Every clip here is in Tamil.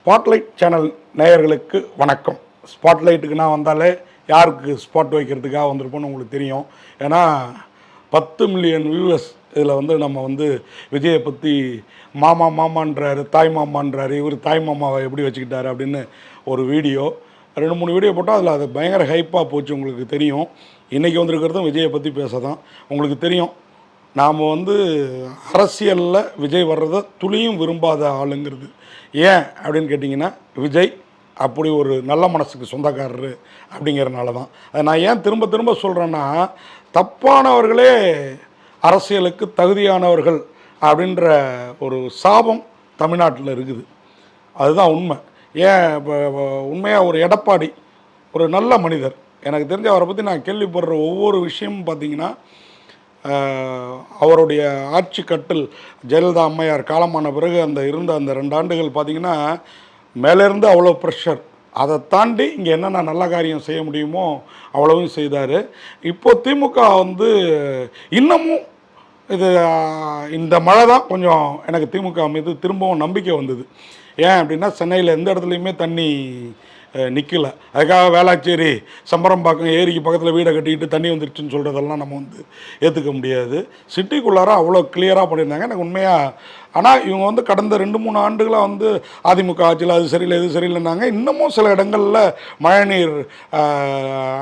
ஸ்பாட்லைட் சேனல் நேயர்களுக்கு வணக்கம். ஸ்பாட்லைட்டுக்கு நான் வந்தாலே யாருக்கு ஸ்பாட் வைக்கிறதுக்காக வந்திருப்போன்னு உங்களுக்கு தெரியும். ஏன்னா 10 மில்லியன் வியூவர்ஸ் இதில் நம்ம விஜயை பற்றி மாமா மாமான்றாரு, தாய் மாமான்றாரு. இவர் தாய் மாமாவை எப்படி வச்சுக்கிட்டாரு அப்படின்னு ஒரு வீடியோ 2-3 வீடியோ போட்டால் அதில் அது பயங்கர ஹைப்பாக போச்சு. உங்களுக்கு தெரியும். இன்றைக்கி வந்திருக்கிறதும் விஜயை பற்றி பேச தான். உங்களுக்கு தெரியும், நாம் அரசியலில் விஜய் வர்றதை துளியும் விரும்பாத ஆளுங்கிறது. ஏன் அப்படின்னு கேட்டிங்கன்னா, விஜய் அப்படி ஒரு நல்ல மனசுக்கு சொந்தக்காரரு அப்படிங்கிறனால தான். அதை நான் ஏன் திரும்ப திரும்ப சொல்கிறேன்னா, தப்பானவர்களே அரசியலுக்கு தகுதியானவர்கள் அப்படின்ற ஒரு சாபம் தமிழ்நாட்டில் இருக்குது. அதுதான் உண்மை. ஏன் இப்போ உண்மையாக ஒரு எடப்பாடி ஒரு நல்ல மனிதர். எனக்கு தெரிஞ்ச அவரை பற்றி நான் கேள்விப்படுற ஒவ்வொரு விஷயமும் பார்த்திங்கன்னா, அவருடைய ஆட்சி கட்டில் ஜெயலலிதா அம்மையார் காலமான பிறகு இருந்த அந்த 2 ஆண்டுகள் பார்த்திங்கன்னா, மேலேருந்து அவ்வளோ ப்ரெஷர். அதை தாண்டி இங்கே என்னென்ன நல்ல காரியம் செய்ய முடியுமோ அவ்வளவும் செய்தார். இப்போது திமுக இன்னமும் இந்த மழை தான் கொஞ்சம் எனக்கு திமுக மீது திரும்பவும் நம்பிக்கை வந்தது. ஏன் அப்படின்னா, சென்னையில் எந்த இடத்துலையுமே தண்ணி நிற்கலை. அதுக்காக வேளாச்சேரி சம்பரம்பாக்கம் ஏரிக்கு பக்கத்தில் வீடை கட்டிக்கிட்டு தண்ணி வந்துருச்சுன்னு சொல்கிறதெல்லாம் நம்ம ஏற்றுக்க முடியாது. சிட்டிக்குள்ளார அவ்வளோ கிளியராக பண்ணியிருந்தாங்க. எனக்கு உண்மையாக. ஆனால் இவங்க கடந்த 2-3 ஆண்டுகளாக அதிமுக ஆட்சியில் அது சரியில்லை இது சரியில்லைன்னாங்க. இன்னமும் சில இடங்களில் மழைநீர்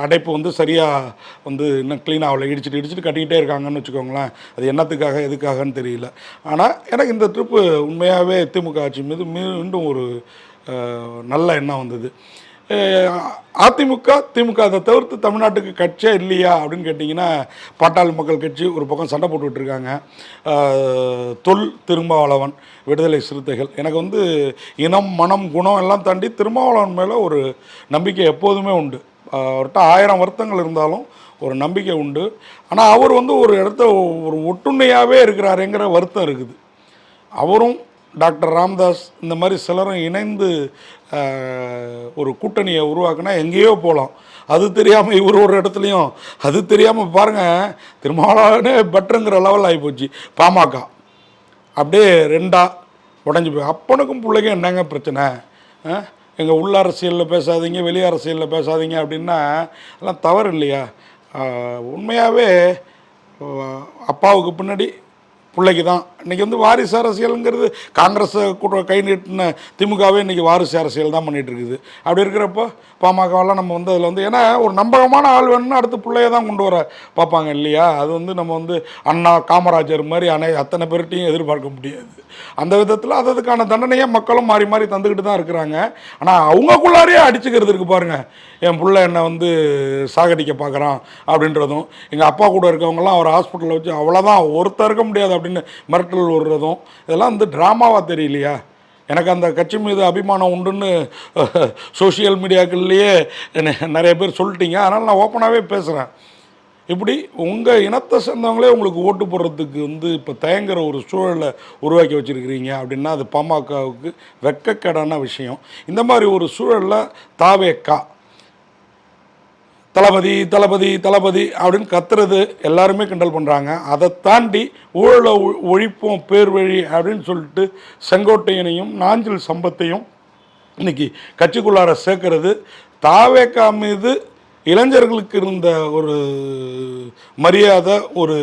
அடைப்பு சரியாக இன்னும் க்ளீனாக அவ்வளோ இடிச்சிட்டு கட்டிக்கிட்டே இருக்காங்கன்னு வச்சுக்கோங்களேன். அது என்னத்துக்காக எதுக்காகன்னு தெரியல. ஆனால் எனக்கு இந்த ட்ரிப்பு உண்மையாகவே திமுக ஆட்சி மீது மீண்டும் ஒரு நல்ல எண்ணம் வந்தது. அதிமுக திமுக அதை தவிர்த்து தமிழ்நாட்டுக்கு கட்சியே இல்லையா அப்படின்னு கேட்டிங்கன்னா, பாட்டாளி மக்கள் கட்சி ஒரு பக்கம் சண்டை போட்டுட்ருக்காங்க. திருமாவளவன், விடுதலை சிறுத்தைகள். எனக்கு இனம் மனம் குணம் எல்லாம் தாண்டி திருமாவளவன் மேலே ஒரு நம்பிக்கை எப்போதுமே உண்டு. அவர்கிட்ட 1000 வருத்தங்கள் இருந்தாலும் ஒரு நம்பிக்கை உண்டு. ஆனால் அவர் ஒரு இடத்த ஒரு ஒட்டுண்ணையாகவே இருக்கிறாருங்கிற வருத்தம் இருக்குது. அவரும் டாக்டர் ராமதாஸ் இந்த மாதிரி சிலரும் இணைந்து ஒரு கூட்டணியை உருவாக்குனா எங்கேயோ போகலாம். அது தெரியாமல் இவர் ஒரு இடத்துலையும் அது தெரியாமல் பாருங்கள், திருமாவளவனே பெட்டருங்கிற லெவல் ஆகிப்போச்சு. பாமக அப்படியே 2ஆக உடஞ்சி போய் அப்பனுக்கும் பிள்ளைக்கும் என்னங்க பிரச்சனை? எங்கள் உள்ள அரசியலில் பேசாதீங்க, வெளி அரசியலில் பேசாதீங்க அப்படின்னா எல்லாம் தவறு இல்லையா? உண்மையாகவே அப்பாவுக்கு பின்னாடி பிள்ளைக்கு தான் இன்றைக்கி வாரிசு அரசியலுங்கிறது. காங்கிரஸை கூட கை நீட்டின திமுகவே இன்றைக்கி வாரிசு அரசியல் தான் பண்ணிகிட்ருக்குது. அப்படி இருக்கிறப்போ பாமகவெல்லாம் நம்ம அதில் ஏன்னா ஒரு நம்பகமான ஆள் வேணும்னா அடுத்து பிள்ளைய தான் கொண்டு வர பார்ப்பாங்க இல்லையா? அது நம்ம அண்ணா காமராஜர் மாதிரி அத்தனை பேர்கிட்டையும் எதிர்பார்க்க முடியாது. அந்த விதத்தில் அதுக்கான தண்டனையை மக்களும் மாறி மாறி தந்துக்கிட்டு தான் இருக்கிறாங்க. ஆனால் அவங்கக்குள்ளாரையே அடிச்சுக்கிறது இருக்குது பாருங்கள். என் பிள்ளை என்னை சாகடிக்க பார்க்குறான் அப்படின்றதும், எங்கள் அப்பா கூட இருக்கவங்கலாம் அவர் ஹாஸ்பிட்டலில் வச்சு அவ்வளோதான் ஒருத்தர் இருக்க முடியாது அப்படின்னு மிரட்டல் விடுறதும், இதெல்லாம் ட்ராமாவாக தெரியலையா? எனக்கு அந்த கட்சி மீது அபிமானம் உண்டுன்னு சோஷியல் மீடியாக்கள்லேயே நிறைய பேர் சொல்லிட்டீங்க. அதனால் நான் ஓப்பனாகவே பேசுகிறேன். இப்படி உங்கள் இனத்தை சேர்ந்தவங்களே உங்களுக்கு ஓட்டு போடுறதுக்கு இப்போ தயங்குற ஒரு சூழலை உருவாக்கி வச்சுருக்கிறீங்க அப்படின்னா அது பாமகவுக்கு வெட்கக்கேடான விஷயம். இந்த மாதிரி ஒரு சூழலில் தாவேக்கா தளபதி தளபதி தளபதி அப்படின்னு கத்துறது எல்லாருமே கிண்டல் பண்ணுறாங்க. அதை தாண்டி ஊழலை ஒழிப்போம் பேர் வழி அப்படின்னு சொல்லிட்டு செங்கோட்டையனையும் நாஞ்சில் சம்பத்தையும் இன்றைக்கி கட்சிக்குள்ளார சேர்க்கறது தாவேக்கா மீது இளைஞர்களுக்கு இருந்த ஒரு மரியாதை, ஒரு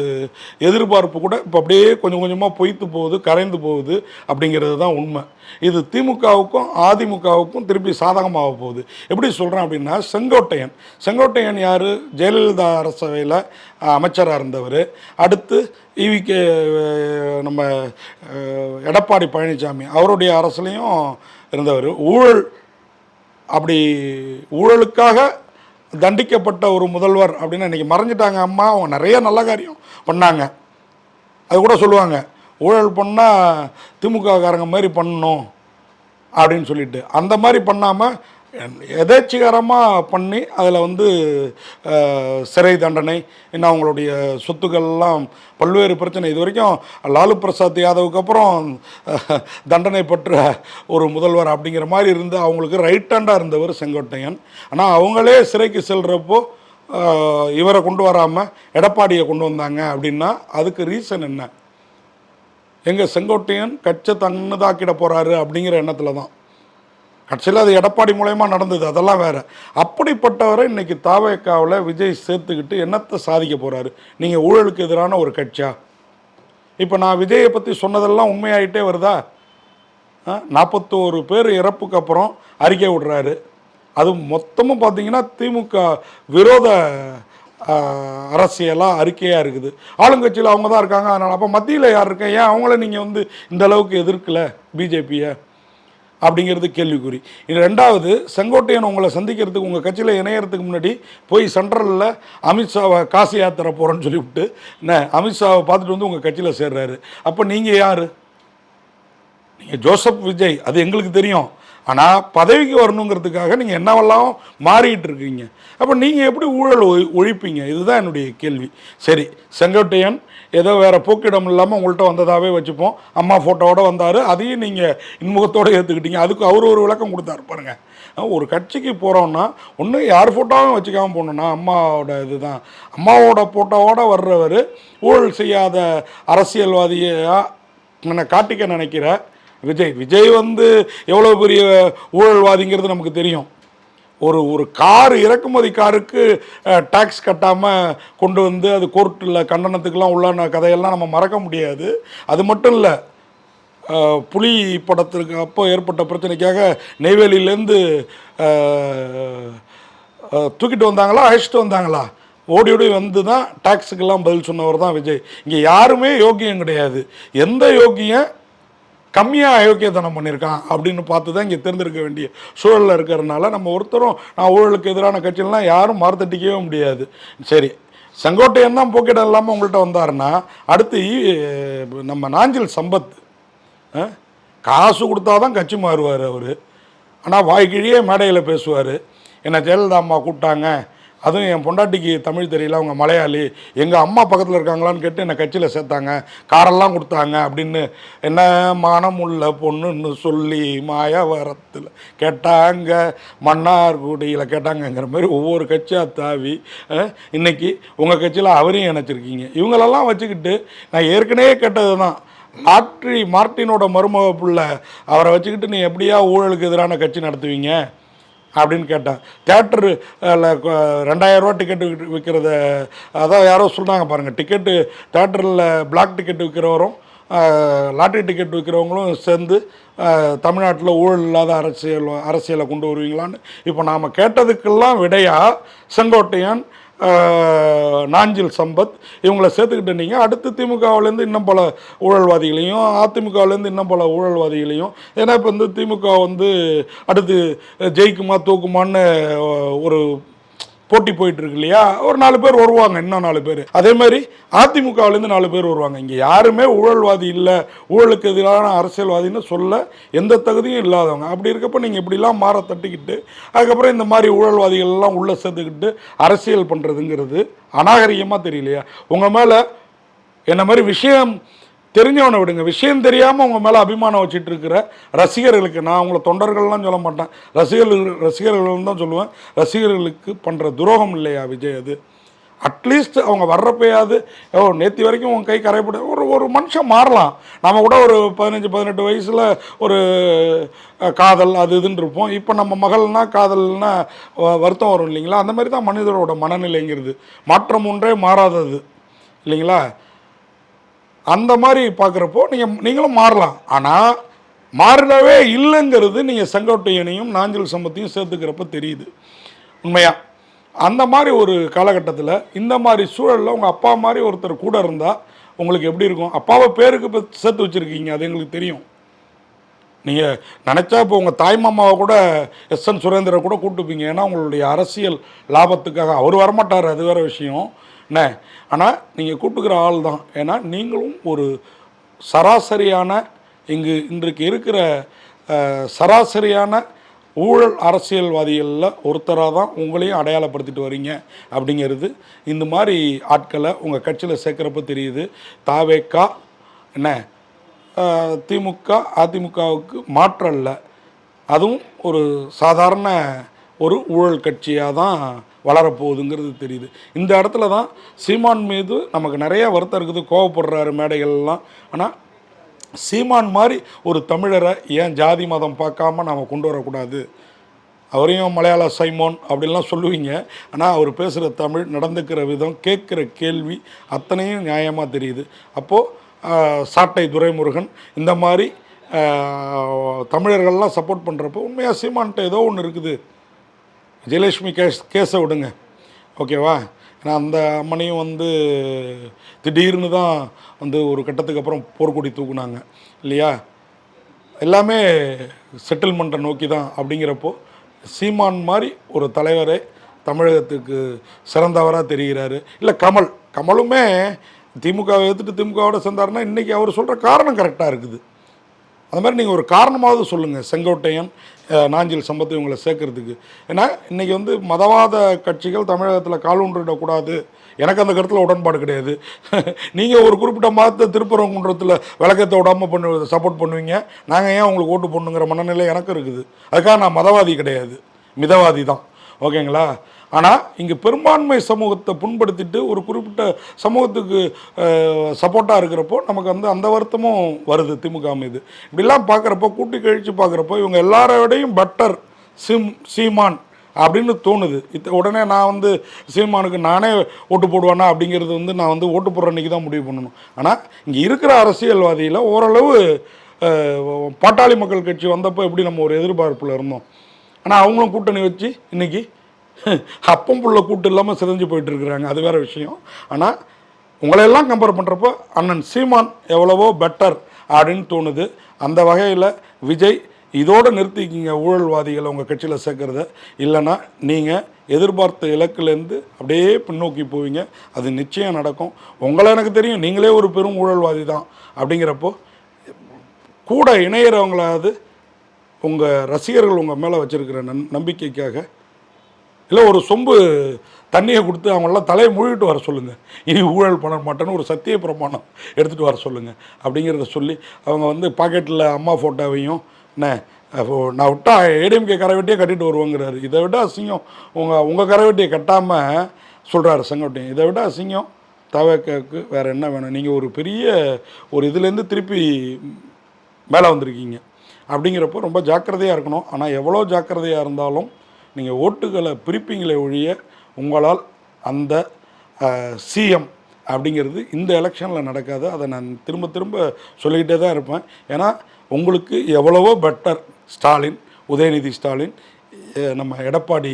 எதிர்பார்ப்பு கூட இப்போ அப்படியே கொஞ்சம் கொஞ்சமாக பொய்த்து போகுது, கரைந்து போகுது அப்படிங்கிறது தான் உண்மை. இது திமுகவுக்கும் அதிமுகவுக்கும் திருப்பி சாதகமாக போகுது. எப்படி சொல்கிறேன் அப்படின்னா, செங்கோட்டையன் யார்? ஜெயலலிதா அரசவையில் அமைச்சராக இருந்தவர். அடுத்து இவிகே நம்ம எடப்பாடி பழனிசாமி அவருடைய அரசுலையும் இருந்தவர். அப்படி ஊழலுக்காக தண்டிக்கப்பட்ட ஒரு முதல்வர் அப்படின்னு இன்றைக்கி மறைஞ்சிட்டாங்க. அம்மா அவங்க நிறைய நல்ல காரியம் பண்ணாங்க. அது கூட சொல்லுவாங்க, ஊழல் பண்ணால் திமுககாரங்க மாதிரி பண்ணணும் அப்படின்னு சொல்லிட்டு. அந்த மாதிரி பண்ணாமல் எதேச்சிகரமாக பண்ணி அதில் சிறை தண்டனை, இன்னும் அவங்களுடைய சொத்துக்கள்லாம் பல்வேறு பிரச்சனை. இது வரைக்கும் லாலு பிரசாத் யாதவுக்கு அப்புறம் தண்டனை பெற்ற ஒரு முதல்வர் அப்படிங்கிற மாதிரி இருந்து அவங்களுக்கு ரைட் ஹேண்டாக இருந்தவர் செங்கோட்டையன். ஆனால் அவங்களே சிறைக்கு செல்கிறப்போ இவரை கொண்டு வராமல் எடப்பாடியை கொண்டு வந்தாங்க அப்படின்னா அதுக்கு ரீசன் என்ன? எங்கள் செங்கோட்டையன் கட்சை தன்னதாக்கிட போகிறாரு அப்படிங்கிற எண்ணத்தில் தான். கட்சியில் அது எடப்பாடி மூலயமா நடந்தது, அதெல்லாம் வேறு. அப்படிப்பட்டவரை இன்றைக்கி தாவேக்காவில் விஜய் சேர்த்துக்கிட்டு என்னத்தை சாதிக்க போகிறாரு? நீங்கள் ஊழலுக்கு எதிரான ஒரு கட்சியா? இப்போ நான் விஜயை பற்றி சொன்னதெல்லாம் உண்மையாகிட்டே வருதா? 41 பேர் இறப்புக்கு அப்புறம் அறிக்கை விடுறாரு. அது மொத்தமும் பார்த்தீங்கன்னா திமுக விரோத அரசியலாக அறிக்கையாக இருக்குது. ஆளுங்கட்சியில் அவங்க தான் இருக்காங்க. அதனால் அப்போ மத்தியில் யார் இருக்கா? ஏன் அவங்கள நீங்கள் இந்த அளவுக்கு எதிர்க்கலை பிஜேபியை அப்படிங்கிறது கேள்விக்குறி. இது ரெண்டாவது, செங்கோட்டையன் உங்களை சந்திக்கிறதுக்கு உங்கள் கட்சியில் இணையறதுக்கு முன்னாடி போய் சென்ட்ரலில் அமித்ஷாவை காசி யாத்திரை போகிறேன்னு சொல்லிவிட்டு என்ன அமித்ஷாவை பார்த்துட்டு உங்கள் கட்சியில் சேர்றாரு. அப்போ நீங்கள் யார்? நீங்கள் ஜோசப் விஜய், அது எங்களுக்கு தெரியும். ஆனால் பதவிக்கு வரணுங்கிறதுக்காக நீங்கள் என்னவெல்லாம் மாறிட்டு இருக்கீங்க. அப்போ நீங்கள் எப்படி ஊழல் ஒழிப்பீங்க? இதுதான் என்னுடைய கேள்வி. சரி, செங்கோட்டையன் ஏதோ வேறு போக்கிடம் இல்லாமல் உங்கள்கிட்ட வந்ததாகவே வச்சுப்போம். அம்மா ஃபோட்டோவோடு வந்தார், அதையும் நீங்கள் இன்முகத்தோடு ஏற்றுக்கிட்டீங்க. அதுக்கு அவர் ஒரு விளக்கம் கொடுத்தாரு பாருங்கள். ஒரு கட்சிக்கு போகிறோன்னா ஒன்று யார் ஃபோட்டோவும் வச்சுக்காமல் போகணுன்னா அம்மாவோட இது தான். அம்மாவோட ஃபோட்டோவோடு வர்றவர் ஊழல் செய்யாத அரசியல்வாதியாக காட்டிக்க நினைக்கிற விஜய் எவ்வளோ பெரிய ஊழல்வாதிங்கிறது நமக்கு தெரியும். ஒரு கார் இறக்குமதி காருக்கு டேக்ஸ் கட்டாமல் கொண்டு அது கோர்ட்டில் கண்டனத்துக்கெல்லாம் உள்ளான கதையெல்லாம் நம்ம மறக்க முடியாது. அது மட்டும் இல்லை, புலி படத்திற்கு அப்போ ஏற்பட்ட பிரச்சனைக்காக நெய்வேலியிலேருந்து தூக்கிட்டு வந்தாங்களா, அழைச்சிட்டு வந்தாங்களா, ஓடி தான் டேக்ஸுக்கெல்லாம் பதில் சொன்னவர் தான் விஜய். இங்கே யாருமே யோக்கியம் கிடையாது. எந்த யோக்கியம் கம்மியாக அயோக்கியத்தனம் பண்ணியிருக்கான் அப்படின்னு பார்த்து தான் இங்கே தேர்ந்தெடுக்க வேண்டிய சூழலில் இருக்கிறதுனால நம்ம ஒருத்தரும் நான் ஊழலுக்கு எதிரான கட்சியிலாம் யாரும் மறுத்தட்டிக்கவே முடியாது. சரி, செங்கோட்டையன் தான் போக்கிடம் இல்லாமல் உங்கள்கிட்ட வந்தாருன்னா அடுத்து நம்ம நாஞ்சில் சம்பத் காசு கொடுத்தா தான் கட்சி மாறுவார் அவர். ஆனால் வாய்க்கிழியே மேடையில் பேசுவார். என்னை ஜெயலலிதா அம்மா கூப்பிட்டாங்க, அதுவும் என் பொண்டாட்டிக்கு தமிழ் தெரியல, அவங்க மலையாளி, எங்கள் அம்மா பக்கத்தில் இருக்காங்களான்னு கேட்டு என்னை கட்சியில் சேர்த்தாங்க, காரெல்லாம் கொடுத்தாங்க அப்படின்னு என்ன மானம் உள்ள பொண்ணுன்னு சொல்லி மாயாவரத்தில் கேட்டாங்க, மன்னார்குடியில் கேட்டாங்கங்கிற மாதிரி ஒவ்வொரு கட்சியாக தாவி இன்றைக்கி உங்கள் கட்சியில் அவரையும் இணைச்சிருக்கீங்க. இவங்களெல்லாம் வச்சுக்கிட்டு நான் ஏற்கனவே கேட்டது தான், மார்ட்டினோட மருமக பிள்ளை அவரை வச்சுக்கிட்டு நீ எப்படியா ஊழலுக்கு எதிரான கட்சி நடத்துவீங்க அப்படின்னு கேட்டேன். தேட்டரு 2000 டிக்கெட்டு விற்கிறத அதான் யாரோ சொன்னாங்க பாருங்கள், டிக்கெட்டு தேட்டரில் பிளாக் டிக்கெட்டு விற்கிறவரும் லாட்ரி டிக்கெட் விற்கிறவங்களும் சேர்ந்து தமிழ்நாட்டில் ஊழல் இல்லாத அரசியலை கொண்டு வருவீங்களான்னு இப்போ நாம் கேட்டதுக்கெல்லாம் விடையாக செங்கோட்டையன், நாஞ்சில் சம்பத் இவங்களை சேர்த்துக்கிட்டு நீங்கள் அடுத்து திமுகவிலேருந்து இன்னும் பல ஊழல்வாதிகளையும் அதிமுகவிலேருந்து இன்னும் பல ஊழல்வாதிகளையும், ஏன்னா இப்போ திமுக அடுத்து ஜெயிக்குமா தூக்குமான்னு ஒரு போட்டி போயிட்டுருக்கு இல்லையா, ஒரு 4 பேர் வருவாங்க, இன்னும் 4 பேர். அதே மாதிரி அதிமுகவிலேருந்து 4 பேர் வருவாங்க. இங்கே யாருமே ஊழல்வாதி இல்லை, ஊழலுக்கு எதிரான அரசியல்வாதின்னு சொல்ல எந்த தகுதியும் இல்லாதவங்க. அப்படி இருக்கப்போ நீங்கள் இப்படிலாம் மாற தட்டிக்கிட்டு அதுக்கப்புறம் இந்த மாதிரி ஊழல்வாதிகள்லாம் உள்ளே சேர்த்துக்கிட்டு அரசியல் பண்ணுறதுங்கிறது அநாகரிகமாக தெரியலையா? உங்கள் மேலே என்ன மாதிரி விஷயம் தெரிஞ்சவனை விடுங்க, விஷயம் தெரியாமல் உங்கள் மேலே அபிமானம் வச்சுட்டு இருக்கிற ரசிகர்களுக்கு, நான் அவங்கள தொண்டர்கள்லாம் சொல்ல மாட்டேன், ரசிகர்கள் தான் சொல்லுவேன், ரசிகர்களுக்கு பண்ணுற துரோகம் இல்லையா விஜய்? அது அட்லீஸ்ட் அவங்க வர்றப்பயாவது நேற்று வரைக்கும் உங்கள் கை கரைப்பட ஒரு மனுஷன் மாறலாம். நம்ம கூட ஒரு 15-18 வயசில் ஒரு காதல் அது இதுன்னு இருப்போம். இப்போ நம்ம மகள்னால் காதல்னா வருத்தம் வரும் இல்லைங்களா? அந்த மாதிரி தான் மனிதரோட மனநிலைங்கிறது, மாற்றம் ஒன்றே மாறாதது இல்லைங்களா? அந்த மாதிரி பார்க்குறப்போ நீங்களும் மாறலாம். ஆனால் மாறினவே இல்லைங்கிறது நீங்கள் செங்கோட்டையனையும் நாஞ்சில் சம்பத்தையும் சேர்த்துக்கிறப்ப தெரியுது உண்மையாக. அந்த மாதிரி ஒரு காலகட்டத்தில் இந்த மாதிரி சூழலில் உங்கள் அப்பா மாதிரி ஒருத்தர் கூட இருந்தால் உங்களுக்கு எப்படி இருக்கும்? அப்பாவை பேருக்கு இப்போ சேர்த்து வச்சுருக்கீங்க, அது எங்களுக்கு தெரியும். நீங்கள் நினச்சா இப்போ உங்கள் தாய்மாமாவை கூட எஸ்என் சுரேந்திர கூட கூப்பிட்டுப்பீங்க, ஏன்னா உங்களுடைய அரசியல் லாபத்துக்காக. அவர் வரமாட்டார், அது வேறு விஷயம் என்ன. ஆனால் நீங்கள் கூப்பிட்டுக்கிற ஆள் தான். ஏன்னா நீங்களும் ஒரு சராசரியான இன்றைக்கு இருக்கிற சராசரியான ஊழல் அரசியல்வாதிகளில் ஒருத்தராக தான் உங்களையும் அடையாளப்படுத்திட்டு வரீங்க அப்படிங்கிறது இந்த மாதிரி ஆட்களை உங்கள் கட்சியில் சேர்க்குறப்ப தெரியுது. தாவேக்கா என்ன திமுக அதிமுகவுக்கு மாற்றல்ல, அதுவும் ஒரு சாதாரண ஒரு ஊழல் கட்சியாக தான் வளரப்போகுதுங்கிறது தெரியுது. இந்த இடத்துல தான் சீமான் மீது நமக்கு நிறைய வருத்தம் இருக்குது, கோவப்படுறாரு மேடைகள்லாம். ஆனால் சீமான் மாதிரி ஒரு தமிழரை ஏன் ஜாதி மதம் பார்க்காம நாம் கொண்டு வரக்கூடாது? அவரையும் மலையாள சைமோன் அப்படின்லாம் சொல்லுவீங்க. ஆனால் அவர் பேசுகிற தமிழ், நடந்துக்கிற விதம், கேட்குற கேள்வி அத்தனையும் நியாயமாக தெரியுது. அப்போது சாட்டை துரைமுருகன் இந்த மாதிரி தமிழர்கள்லாம் சப்போர்ட் பண்ணுறப்போ உண்மையாக சீமான்கிட்ட ஏதோ ஒன்று இருக்குது. விஜயலட்சுமி கேஸை விடுங்க, ஓகேவா? ஏன்னா அந்த அம்மனையும் திடீர்னு தான் ஒரு கட்டத்துக்கு அப்புறம் போர்க்கொடி தூக்குனாங்க இல்லையா? எல்லாமே செட்டில்மெண்ட்டை நோக்கி தான். அப்படிங்கிறப்போ சீமான் மாதிரி ஒரு தலைவரே தமிழகத்துக்கு சிறந்தவராக தெரிகிறாரு. இல்லை கமலுமே திமுகவை எடுத்துகிட்டு திமுகவோட சேர்ந்தாருன்னா இன்றைக்கி அவர் சொல்கிற காரணம் கரெக்டாக இருக்குது. அது மாதிரி நீங்கள் ஒரு காரணமாவது சொல்லுங்கள், செங்கோட்டையன், நாஞ்சில் சம்பத் இவங்களை சேர்க்கறதுக்கு. ஏன்னா இன்றைக்கி மதவாத கட்சிகள் தமிழகத்தில் காலூன்றிடக்கூடாது. எனக்கு அந்த கருத்தில் உடன்பாடு கிடையாது. நீங்கள் ஒரு குறிப்பிட்ட மதத்தை திருப்பரங்குன்றத்தில் விளக்கத்தை விடாமல் சப்போர்ட் பண்ணுவீங்க, நாங்கள் ஏன் உங்களுக்கு ஓட்டு போடணுங்கிற மனநிலை எனக்கு இருக்குது. அதுக்காக நான் மதவாதி கிடையாது, மிதவாதி தான், ஓகேங்களா? ஆனால் இங்கே பெரும்பான்மை சமூகத்தை புண்படுத்திட்டு ஒரு குறிப்பிட்ட சமூகத்துக்கு சப்போர்ட்டாக இருக்கிறப்போ நமக்கு அந்த வருத்தமும் வருது திமுக மீது. இப்படிலாம் பார்க்குறப்போ, கூட்டி கழித்து பார்க்குறப்போ இவங்க எல்லாரோடையும் பெட்டர் சீமான் அப்படின்னு தோணுது. உடனே நான் சீமானுக்கு நானே ஓட்டு போடுவேனா அப்படிங்கிறது நான் ஓட்டு போடுற அன்றைக்கி தான் முடிவு பண்ணணும். ஆனால் இங்கே இருக்கிற அரசியல்வாதியில் ஓரளவு பாட்டாளி மக்கள் கட்சி வந்தப்போ எப்படி நம்ம ஒரு எதிர்பார்ப்பில் இருந்தோம். ஆனால் அவங்களும் கூட்டணி வச்சு இன்றைக்கி அப்பம் புள்ள கூட்டு இல்லாமல் சிதைஞ்சு போயிட்டுருக்குறாங்க, அது வேறு விஷயம். ஆனால் உங்களையெல்லாம் கம்பேர் பண்ணுறப்போ அண்ணன் சீமான் எவ்வளவோ பெட்டர் அப்படின்னு தோணுது. அந்த வகையில் விஜய் இதோடு நிறுத்திக்கிங்க ஊழல்வாதிகளை உங்கள் கட்சியில் சேர்க்குறத. இல்லைன்னா நீங்கள் எதிர்பார்த்த இலக்குலேருந்து அப்படியே பின்னோக்கி போவீங்க. அது நிச்சயம் நடக்கும். உங்களை எனக்கு தெரியும், நீங்களே ஒரு பெரும் ஊழல்வாதி தான். அப்படிங்கிறப்போ கூட இணையிறவங்களாவது உங்கள் ரசிகர்கள் உங்கள் மேலே வச்சுருக்கிற நம்பிக்கைக்காக இல்லை ஒரு சொம்பு தண்ணியை கொடுத்து அவங்களெல்லாம் தலையை மூழ்கிட்டு வர சொல்லுங்கள். இனி ஊழல் பண்ண மாட்டேன்னு ஒரு சத்திய பிரமாணம் எடுத்துகிட்டு வர சொல்லுங்கள். அப்படிங்கிறத சொல்லி அவங்க பாக்கெட்டில் அம்மா ஃபோட்டோவையும் நான் விட்டா ஏடிஎம்கே கரைவெட்டியே கட்டிட்டு வருவாங்கிறாரு. இதை விட அசிங்கம் உங்கள் கரைவெட்டியை கட்டாமல் சொல்கிறாரு செங்கோட்டையன். இதை விட அசிங்கம் தவக்கு வேறு என்ன வேணும்? நீங்கள் ஒரு பெரிய ஒரு இதுலேருந்து திருப்பி மேலே வந்திருக்கீங்க. அப்படிங்கிறப்போ ரொம்ப ஜாக்கிரதையாக இருக்கணும். ஆனால் எவ்வளோ ஜாக்கிரதையாக இருந்தாலும் நீங்கள் ஓட்டுகளை பிரிப்பீங்களே ஒழிய உங்களால் அந்த சிஎம் அப்படிங்கிறது இந்த எலெக்ஷனில் நடக்காது. அதை நான் திரும்ப திரும்ப சொல்லிக்கிட்டே தான் இருப்பேன். ஏன்னா உங்களுக்கு எவ்வளவோ பெட்டர் ஸ்டாலின், உதயநிதி ஸ்டாலின், நம்ம எடப்பாடி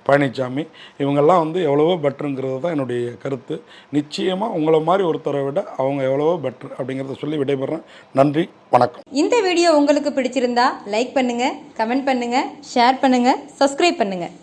பழனிசாமி இவங்கெல்லாம் எவ்வளவோ பெட்டருங்கிறது தான் என்னுடைய கருத்து. நிச்சயமாக உங்களை மாதிரி ஒருத்தரை விட அவங்க எவ்வளவோ பெட்டர் அப்படிங்கிறத சொல்லி விடைபெறேன். நன்றி, வணக்கம். இந்த வீடியோ உங்களுக்கு பிடிச்சிருந்தா லைக் பண்ணுங்கள், கமெண்ட் பண்ணுங்கள், ஷேர் பண்ணுங்கள், சப்ஸ்கிரைப் பண்ணுங்கள்.